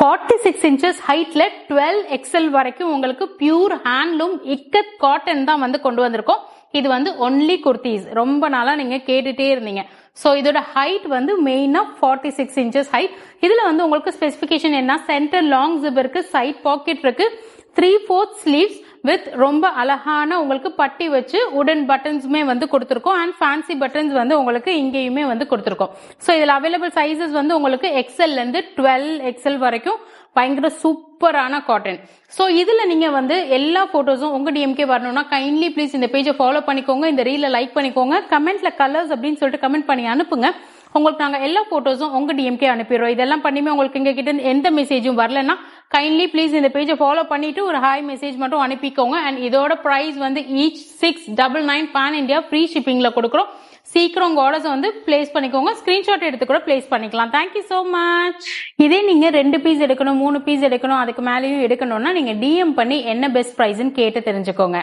46 inches ஹைட்ல 12 XL வரைக்கும் உங்களுக்கு pure handloom ikat cotton தான் வந்து கொண்டு வந்திருக்கோம். இது வந்து ஒன்லி குர்த்திஸ். ரொம்ப நாளா நீங்க கேட்டுட்டே இருந்தீங்க. சோ இதோட ஹைட் வந்து மெயினா 46 inches ஹைட். இதுல வந்து உங்களுக்கு ஸ்பெசிபிகேஷன் என்ன, சென்டர் லாங் ஜிப் இருக்கு, சைட் பாக்கெட் இருக்கு, 3/4 ஸ்லீவ்ஸ் வித் ரொம்ப அழகான உங்களுக்கு பட்டி வச்சு உடன் பட்டன்ஸுமே வந்து கொடுத்துருக்கோம் அண்ட் ஃபேன்சி பட்டன்ஸ் வந்து உங்களுக்கு இங்கேயுமே வந்து கொடுத்துருக்கோம். ஸோ இதில் அவைலபிள் சைசஸ் வந்து உங்களுக்கு எக்ஸ்எல்ல இருந்து 12 XL வரைக்கும் பயங்கர சூப்பரான காட்டன். ஸோ இதுல நீங்க வந்து எல்லா போட்டோஸும் உங்க டிஎம்கே வரணும்னா கைண்ட்லி ப்ளீஸ் இந்த பேஜை ஃபாலோ பண்ணிக்கோங்க, இந்த ரீல லைக் பண்ணிக்கோங்க, கமெண்ட்ல கலர்ஸ் அப்படின்னு சொல்லிட்டு கமெண்ட் பண்ணி அனுப்புங்க. உங்களுக்கு நாங்க எல்லா போட்டோஸும் உங்க டிஎம்கே அனுப்பிடுறோம். இதெல்லாம் பண்ணியுமே உங்களுக்கு எங்க கிட்ட எந்த மெசேஜும் வரலன்னா கைண்ட்லி ப்ளீஸ் இந்த பேஜை ஃபாலோ பண்ணிட்டு ஒரு ஹாய் மெசேஜ் மட்டும் அனுப்பிக்கோங்க. அண்ட் இதோட பிரைஸ் வந்து ஈச் 699 பேன் இந்தியா ஃப்ரீ ஷிப்பிங்ல கொடுக்குறோம். சீக்கிரம் உங்க ஆர்டர்ஸ் வந்து பிளேஸ் பண்ணிக்கோங்க, ஸ்கிரீன்ஷாட் எடுத்து கூட பிளேஸ் பண்ணிக்கலாம். Thank you so much. இதே நீங்க 2 பீஸ் எடுக்கணும், 3 பீஸ் எடுக்கணும், அதுக்கு மேலேயும் எடுக்கணும்னா நீங்க டிஎம் பண்ணி என்ன பெஸ்ட் பிரைஸ்ன்னு கேட்டு தெரிஞ்சுக்கோங்க.